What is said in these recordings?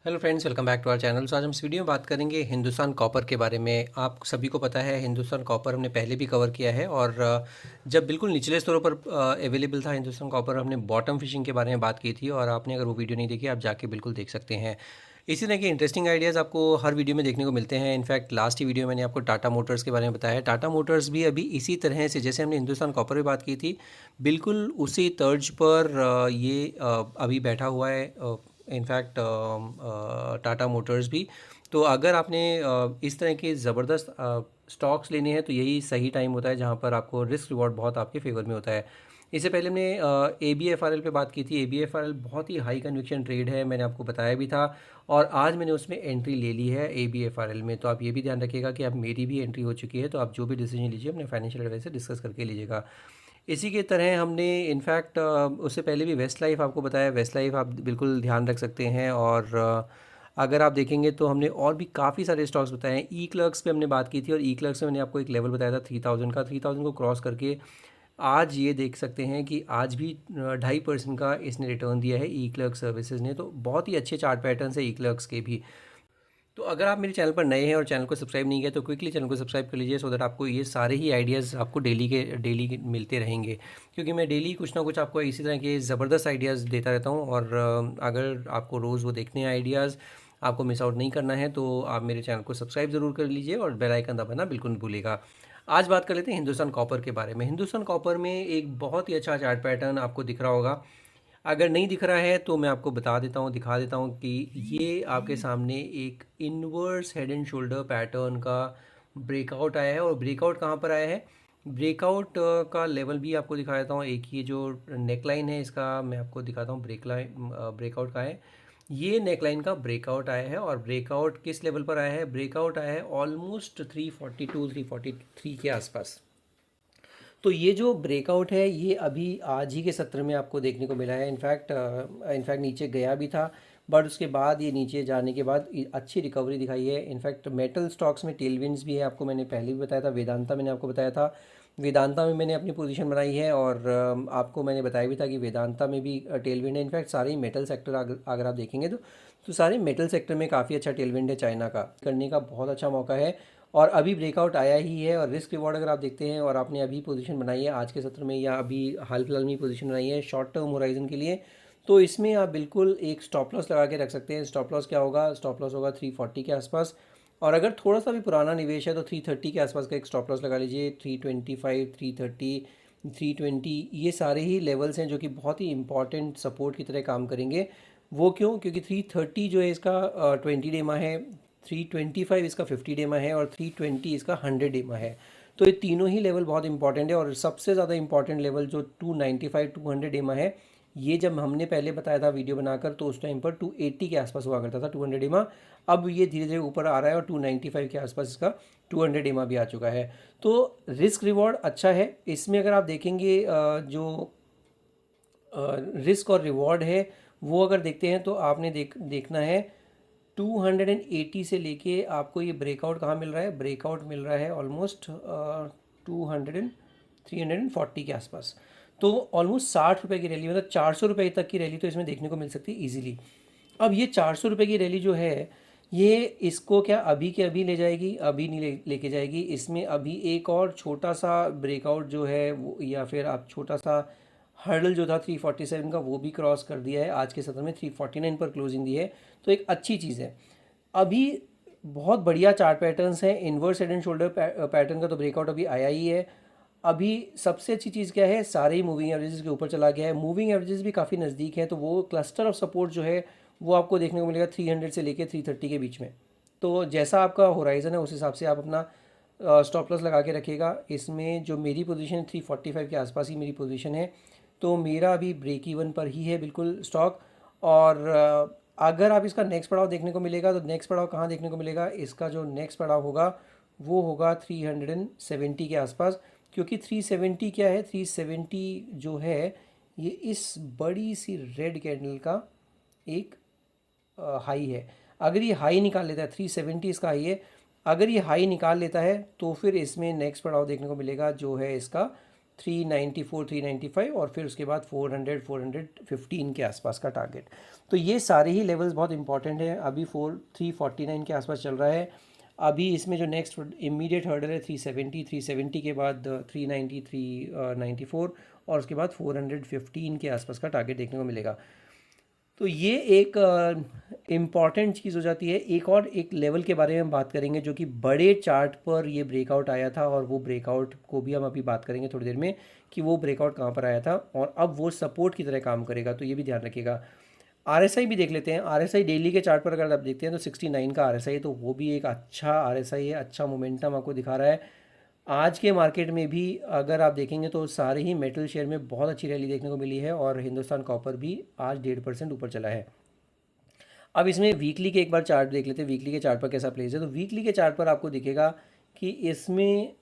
Hello friends, welcome back to our channel. आज हम इस वीडियो में बात करेंगे हिंदुस्तान कॉपर के बारे में। आप सभी को पता है हिंदुस्तान कॉपर हमने पहले भी कवर किया है और जब बिल्कुल निचले स्तरों पर अवेलेबल था हिंदुस्तान कॉपर, हमने बॉटम फिशिंग के बारे में बात की थी और आपने अगर वो वीडियो नहीं देखी आप जाके बिल्कुल देख सकते हैं। इसी तरह के इंटरेस्टिंग आइडियाज़ आपको हर वीडियो में देखने को मिलते हैं। इनफैक्ट लास्ट ही वीडियो में मैंने आपको टाटा मोटर्स के बारे में बताया है। टाटा मोटर्स भी अभी इसी तरह से जैसे हमने हिंदुस्तान कॉपर में बात की थी, बिल्कुल उसी तर्ज पर ये अभी बैठा हुआ है। इनफैक्ट टाटा मोटर्स भी। तो अगर आपने इस तरह के ज़बरदस्त स्टॉक्स लेने हैं तो यही सही टाइम होता है जहां पर आपको रिस्क रिवॉर्ड बहुत आपके फेवर में होता है। इससे पहले हमने A B F R L पर बात की थी। A B F R L बहुत ही हाई कन्विक्शन ट्रेड है, मैंने आपको बताया भी था और आज मैंने उसमें एंट्री ले ली है A B F R L में। तो आप ये भी ध्यान रखिएगा कि अब मेरी भी एंट्री हो चुकी है, तो आप जो भी डिसीजन लीजिए अपने फाइनेंशियल एडवाइस से डिस्कस करके लीजिएगा। इसी की तरह हमने इनफैक्ट उससे पहले भी वेस्ट लाइफ आपको बताया। वेस्ट लाइफ आप बिल्कुल ध्यान रख सकते हैं और अगर आप देखेंगे तो हमने और भी काफ़ी सारे स्टॉक्स बताए हैं। ई क्लर्क्स पे हमने बात की थी और ई क्लर्क्स में मैंने आपको एक लेवल बताया था 3000 का। 3000 को क्रॉस करके आज ये देख सकते हैं कि आज भी 2.5% का इसने रिटर्न दिया है ई क्लर्क सर्विसेज ने। तो बहुत ही अच्छे चार्ट पैटर्न है ई क्लर्क्स के भी। तो अगर आप मेरे चैनल पर नए हैं और चैनल को सब्सक्राइब नहीं किया तो क्विकली चैनल को सब्सक्राइब कर लीजिए, सो दैट आपको ये सारे ही आइडियाज़ आपको डेली मिलते रहेंगे। क्योंकि मैं डेली कुछ ना कुछ आपको इसी तरह के ज़बरदस्त आइडियाज़ देता रहता हूँ और अगर आपको रोज़ वो देखने हैं आइडियाज़, आपको मिस आउट नहीं करना है तो आप मेरे चैनल को सब्सक्राइब ज़रूर कर लीजिए और बेल आइकन दबाना बिल्कुल नहीं भूलिएगा। आज बात कर लेते हैं हिंदुस्तान कॉपर के बारे में। हिंदुस्तान कॉपर में एक बहुत ही अच्छा चार्ट पैटर्न आपको दिख रहा होगा। अगर नहीं दिख रहा है तो मैं आपको बता देता हूँ, दिखा देता हूँ कि ये आपके सामने एक inverse head and shoulder pattern का ब्रेकआउट आया है। और ब्रेकआउट कहाँ पर आया है, ब्रेकआउट का लेवल भी आपको दिखा देता हूँ। एक ये जो नेकलाइन है इसका मैं आपको दिखाता हूँ, ब्रेकआउट का है। ये नेकलाइन का ब्रेकआउट आया है और ब्रेकआउट किस लेवल पर आया है, ब्रेकआउट आया है ऑलमोस्ट 342 343 के आसपास। तो ये जो ब्रेकआउट है ये अभी आज ही के सत्र में आपको देखने को मिला है। इनफैक्ट नीचे गया भी था, बट उसके बाद ये नीचे जाने के बाद अच्छी रिकवरी दिखाई है। इनफैक्ट मेटल स्टॉक्स में टेलविंड्स भी है, आपको मैंने पहले भी बताया था। वेदांता मैंने आपको बताया था, वेदांता में मैंने अपनी पोजीशन बनाई है और आपको मैंने बताया भी था कि वेदांता में भी टेलविंड है। इनफैक्ट सारे ही मेटल सेक्टर अगर आप देखेंगे तो सारे मेटल सेक्टर में काफ़ी अच्छा टेलविंड है। चाइना का करने का बहुत अच्छा मौका है और अभी ब्रेकआउट आया ही है। और रिस्क रिवॉर्ड अगर आप देखते हैं और आपने अभी पोजीशन बनाई है आज के सत्र में या अभी हाल फिलहाल में पोजीशन बनाई है शॉर्ट टर्म होराइजन के लिए, तो इसमें आप बिल्कुल एक स्टॉप लॉस लगा के रख सकते हैं। स्टॉप लॉस क्या होगा, स्टॉप लॉस होगा 340 के आसपास। और अगर थोड़ा सा भी पुराना निवेश है तो 330 के आसपास का एक स्टॉप लॉस लगा लीजिए। 325, 330, 320 ये सारे ही लेवल्स हैं जो कि बहुत ही इंपॉर्टेंट सपोर्ट की तरह काम करेंगे। वो क्यों, क्योंकि 330 जो है इसका 20 डेमा है, 325 इसका 50 डेमा है और 320 इसका 100 डेमा है। तो ये तीनों ही लेवल बहुत इंपॉर्टेंट है। और सबसे ज़्यादा इंपॉर्टेंट लेवल जो 295 200 डेमा है, ये जब हमने पहले बताया था वीडियो बनाकर तो उस टाइम पर 280 के आसपास हुआ करता था 200 डेमा। अब ये धीरे धीरे ऊपर आ रहा है और 295 के आसपास इसका 200 डेमा भी आ चुका है। तो रिस्क रिवॉर्ड अच्छा है इसमें। अगर आप देखेंगे जो रिस्क और रिवॉर्ड है वो अगर देखते हैं तो आपने देखना है 280 से लेके आपको ये ब्रेकआउट कहाँ मिल रहा है, ब्रेकआउट मिल रहा है ऑलमोस्ट 200 340 के आसपास। तो ऑलमोस्ट 60 रुपये की रैली, मतलब 400 रुपये तक की रैली तो इसमें देखने को मिल सकती है ईजिली। अब ये 400 रुपये की रैली जो है ये इसको क्या अभी के अभी ले जाएगी, अभी नहीं लेके जाएगी। इसमें अभी एक और छोटा सा ब्रेकआउट जो है वो, या फिर आप छोटा सा हर्डल जो था 347 का वो भी क्रॉस कर दिया है। आज के सत्र में 349 पर क्लोजिंग दी है, तो एक अच्छी चीज़ है। अभी बहुत बढ़िया चार्ट पैटर्न्स हैं। Inverse head and shoulder pattern का तो ब्रेकआउट अभी आया ही है। अभी सबसे अच्छी चीज़ क्या है, सारे ही मूविंग एवरेजेस के ऊपर चला गया है। मूविंग एवरेजेस भी काफ़ी नज़दीक है, तो वो क्लस्टर ऑफ सपोर्ट जो है वो आपको देखने को मिलेगा 300 से लेकर 330 के बीच में। तो जैसा आपका होराइजन है उस हिसाब से आप अपना स्टॉप लॉस लगा के रखिएगा। इसमें जो मेरी पोजीशन है 345 के आसपास ही मेरी पोजीशन है, तो मेरा अभी ब्रेक इवन पर ही है बिल्कुल स्टॉक। और अगर आप इसका नेक्स्ट पड़ाव देखने को मिलेगा तो नेक्स्ट पड़ाव कहाँ देखने को मिलेगा, इसका जो नेक्स्ट पड़ाव होगा वो होगा 370 के आसपास। क्योंकि 370 क्या है, 370 जो है ये इस बड़ी सी रेड कैंडल का एक हाई है। अगर ये हाई निकाल लेता है, 370 इसका हाई है, अगर ये हाई निकाल लेता है तो फिर इसमें नेक्स्ट पड़ाव देखने को मिलेगा जो है इसका 394 395 और फिर उसके बाद 400 415 के आसपास का टारगेट। तो ये सारे ही लेवल्स बहुत इंपॉर्टेंट हैं। अभी 349 के आसपास चल रहा है। अभी इसमें जो नेक्स्ट इमीडिएट हर्डल है 370 के बाद 390 394 और उसके बाद 415 के आसपास का टारगेट देखने को मिलेगा। तो ये एक इम्पॉर्टेंट चीज़ हो जाती है। एक और एक लेवल के बारे में हम बात करेंगे जो कि बड़े चार्ट पर ये ब्रेकआउट आया था, और वो ब्रेकआउट को भी हम अभी बात करेंगे थोड़ी देर में कि वो ब्रेकआउट कहाँ पर आया था और अब वो सपोर्ट की तरह काम करेगा। तो ये भी ध्यान रखिएगा। आरएसआई भी देख लेते हैं। आरएसआई डेली के चार्ट पर अगर आप देखते हैं तो 69 का आरएसआई है, तो वो भी एक अच्छा आरएसआई है, अच्छा मोमेंटम आपको दिखा रहा है। आज के मार्केट में भी अगर आप देखेंगे तो सारे ही मेटल शेयर में बहुत अच्छी रैली देखने को मिली है और हिंदुस्तान कॉपर भी आज 1.5% ऊपर चला है। अब इसमें वीकली के एक बार चार्ट देख लेते हैं, वीकली के चार्ट पर कैसा प्लेस है। तो वीकली के चार्ट पर आपको दिखेगा कि इसमें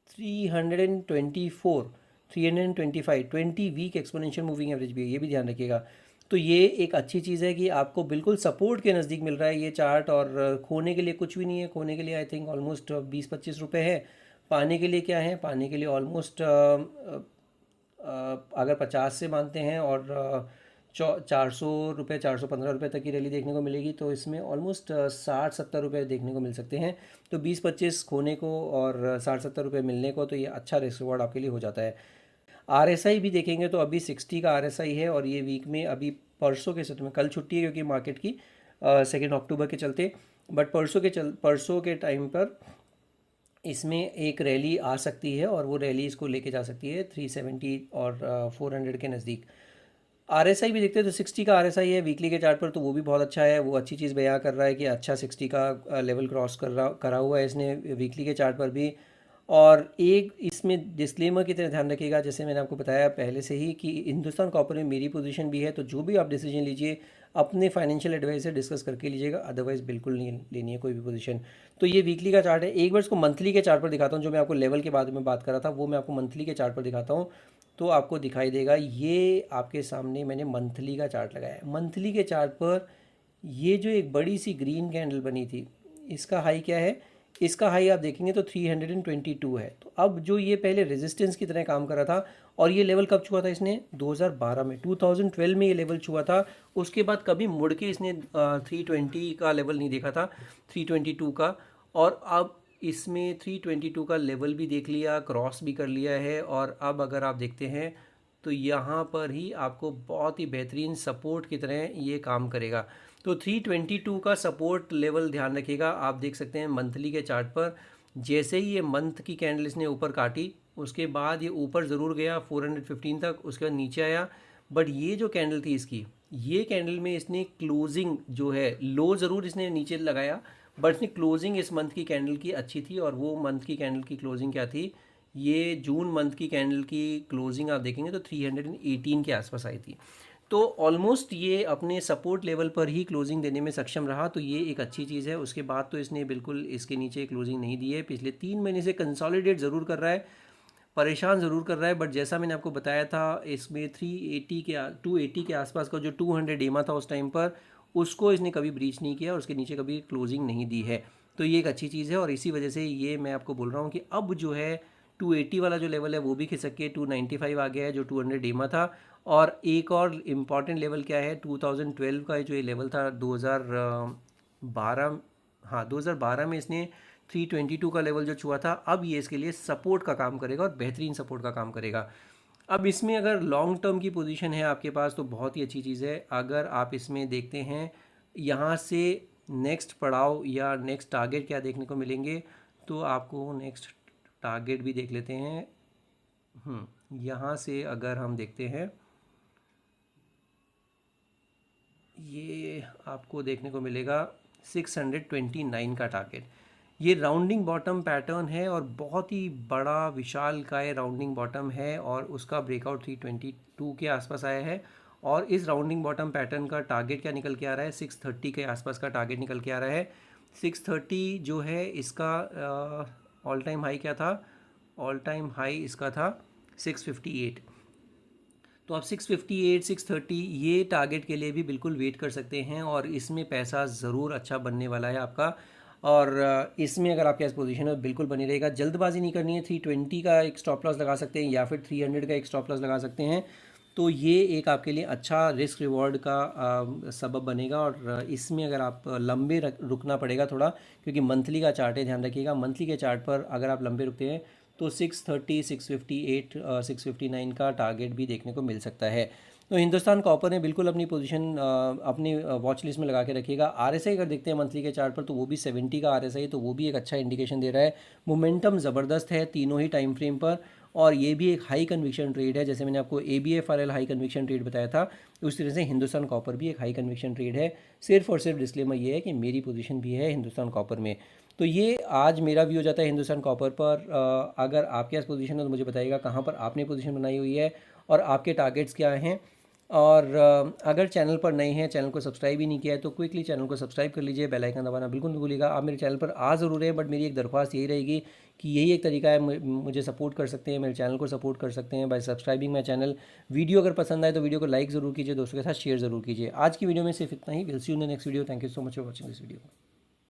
324 325 20 वीक एक्सपोनेंशियल मूविंग एवरेज भी है, ये भी ध्यान रखिएगा। तो ये एक अच्छी चीज़ है कि आपको बिल्कुल सपोर्ट के नज़दीक मिल रहा है ये चार्ट, और खोने के लिए कुछ भी नहीं है। खोने के लिए आई थिंक ऑलमोस्ट 20-25 रुपये है। पाने के लिए क्या है, पाने के लिए ऑलमोस्ट अगर 50 से मानते हैं और 400 रुपये 415 रुपये तक की रैली देखने को मिलेगी, तो इसमें ऑलमोस्ट 60-70 रुपये देखने को मिल सकते हैं। तो 20-25 खोने को और 60-70 रुपये मिलने को, तो ये अच्छा रिस्क रिवॉर्ड आपके लिए हो जाता है। आरएसआई भी देखेंगे तो अभी 60 का आरएसआई है, और ये वीक में अभी परसों के सत्र में, कल छुट्टी है क्योंकि मार्केट की 2 अक्टूबर के चलते, बट परसों के टाइम पर इसमें एक रैली आ सकती है और वो रैली इसको लेके जा सकती है 370 और 400 के नज़दीक। आरएसआई भी देखते हैं तो 60 का आरएसआई है वीकली के चार्ट पर, तो वो भी बहुत अच्छा है। वो अच्छी चीज़ बयां कर रहा है कि अच्छा 60 का लेवल क्रॉस करा हुआ है इसने वीकली के चार्ट पर भी। और एक इसमें डिस्क्लेमर की तरह ध्यान रखिएगा, जैसे मैंने आपको बताया पहले से ही कि हिंदुस्तान कॉपर में मेरी पोजीशन भी है, तो जो भी आप डिसीजन लीजिए अपने फाइनेंशियल एडवाइस से डिस्कस करके लीजिएगा, अदरवाइज बिल्कुल नहीं लेनी है कोई भी पोजीशन। तो ये वीकली का चार्ट है। एक बार इसको मंथली के चार्ट पर दिखाता हूँ, जो मैं आपको लेवल के बारे में बात कर रहा था वो मैं आपको मंथली के चार्ट पर दिखाता हूँ, तो आपको दिखाई देगा। ये आपके सामने मैंने मंथली का चार्ट लगाया है। मंथली के चार्ट पर ये जो एक बड़ी सी ग्रीन कैंडल बनी थी, इसका हाई क्या है, इसका हाई आप देखेंगे तो 322 है। तो अब जो ये पहले रेजिस्टेंस की तरह काम कर रहा था, और ये लेवल कब छुआ था इसने, 2012 में, 2012 में ये लेवल छुआ था। उसके बाद कभी मुड़ के इसने 320 का लेवल नहीं देखा था, 322 का। और अब इसमें 322 का लेवल भी देख लिया, क्रॉस भी कर लिया है, और अब अगर आप देखते हैं तो यहाँ पर ही आपको बहुत ही बेहतरीन सपोर्ट की तरह ये काम करेगा। तो 322 का सपोर्ट लेवल ध्यान रखिएगा। आप देख सकते हैं मंथली के चार्ट पर, जैसे ही ये मंथ की कैंडल इसने ऊपर काटी, उसके बाद ये ऊपर ज़रूर गया 415 तक, उसके बाद नीचे आया। बट ये जो कैंडल थी इसकी, ये कैंडल में इसने क्लोजिंग जो है, लो ज़रूर इसने नीचे लगाया, बट इसने क्लोजिंग इस मंथ की कैंडल की अच्छी थी। और वो मंथ की कैंडल की क्लोजिंग क्या थी, ये जून मंथ की कैंडल की क्लोजिंग आप देखेंगे तो 318 के आसपास आई थी। तो ऑलमोस्ट ये अपने सपोर्ट लेवल पर ही क्लोजिंग देने में सक्षम रहा, तो ये एक अच्छी चीज़ है। उसके बाद तो इसने बिल्कुल इसके नीचे क्लोजिंग नहीं दी है। पिछले 3 महीने से कंसोलिडेट ज़रूर कर रहा है, परेशान ज़रूर कर रहा है, बट जैसा मैंने आपको बताया था इसमें 380 के 280 के आसपास का जो 200 एमा था उस टाइम पर, उसको इसने कभी ब्रीच नहीं किया और उसके नीचे कभी क्लोजिंग नहीं दी है। तो ये एक अच्छी चीज़ है, और इसी वजह से ये मैं आपको बोल रहा हूँ कि अब जो है 280 वाला जो लेवल है वो भी खिसक के 295 आ गया है, जो 200 एमा था। और एक और इम्पॉर्टेंट लेवल क्या है, 2012 का जो ये लेवल था 2012, हाँ 2012 में इसने 322 का लेवल जो छुआ था, अब ये इसके लिए सपोर्ट का काम करेगा और बेहतरीन सपोर्ट का काम करेगा। अब इसमें अगर लॉन्ग टर्म की पोजीशन है आपके पास तो बहुत ही अच्छी चीज़ है। अगर आप इसमें देखते हैं यहाँ से नेक्स्ट पड़ाव या नेक्स्ट टारगेट क्या देखने को मिलेंगे, तो आपको नेक्स्ट टारगेट भी देख लेते हैं। यहाँ से अगर हम देखते हैं, ये आपको देखने को मिलेगा 629 का टारगेट। ये राउंडिंग बॉटम पैटर्न है और बहुत ही बड़ा विशाल काय राउंडिंग बॉटम है, और उसका ब्रेकआउट 322 के आसपास आया है। और इस राउंडिंग बॉटम पैटर्न का टारगेट क्या निकल के आ रहा है, 630 के आसपास का टारगेट निकल के आ रहा है। 630 जो है इसका ऑल टाइम हाई क्या था, ऑल टाइम हाई इसका था 658। तो आप 658 630 ये टारगेट के लिए भी बिल्कुल वेट कर सकते हैं, और इसमें पैसा ज़रूर अच्छा बनने वाला है आपका। और इसमें अगर आपके पास पोजीशन है बिल्कुल बनी रहेगा, जल्दबाजी नहीं करनी है। 320 का एक स्टॉप लॉस लगा सकते हैं या फिर 300 का एक स्टॉप लॉस लगा सकते हैं। तो ये एक आपके लिए अच्छा रिस्क रिवॉर्ड का सबब बनेगा। और इसमें अगर आप लंबे रुकना पड़ेगा थोड़ा, क्योंकि मंथली का चार्ट है, ध्यान रखिएगा। मंथली के चार्ट पर अगर आप लंबे रुकते हैं तो 630, 658, 659 का टारगेट भी देखने को मिल सकता है। तो हिंदुस्तान कॉपर ने बिल्कुल अपनी पोजीशन अपनी वॉच लिस्ट में लगा के रखिएगा। आरएसआई अगर देखते हैं मंथली के चार्ट पर तो वो भी 70 का आरएसआई, तो वो भी एक अच्छा इंडिकेशन दे रहा है। मोमेंटम ज़बरदस्त है तीनों ही टाइम फ्रेम पर, और ये भी एक हाई कन्विक्शन ट्रेड है। जैसे मैंने आपको ABFRL हाई कन्विक्शन ट्रेड बताया था, उस तरह से हिंदुस्तान कॉपर भी एक हाई कन्विक्शन ट्रेड है। सिर्फ और सिर्फ डिस्क्लेमर ये है कि मेरी पोजीशन भी है हिंदुस्तान कॉपर में। तो ये आज मेरा व्यू हो जाता है हिंदुस्तान कॉपर पर। अगर आपके पास पोजीशन है तो मुझे बताइएगा कहाँ पर आपने पोजीशन बनाई हुई है और आपके टारगेट्स क्या हैं। और अगर चैनल पर नए हैं, चैनल को सब्सक्राइब ही नहीं किया है, तो क्विकली चैनल को सब्सक्राइब कर लीजिए, बेल आइकन दबाना बिल्कुल नहीं भूलिएगा। आप मेरे चैनल पर आ ज़रूर है, बट मेरी एक दरख्वास्त यही रहेगी कि यही एक तरीका है मुझे सपोर्ट कर सकते हैं, मेरे चैनल को सपोर्ट कर सकते हैं bye subscribing my channel. Video अगर पसंद आए तो वीडियो को लाइक ज़रूर कीजिए, दोस्तों के साथ शेयर ज़रूर कीजिए। आज की वीडियो में सिर्फ इतना ही। Will see you in the next video. Thank you so much for watching this video.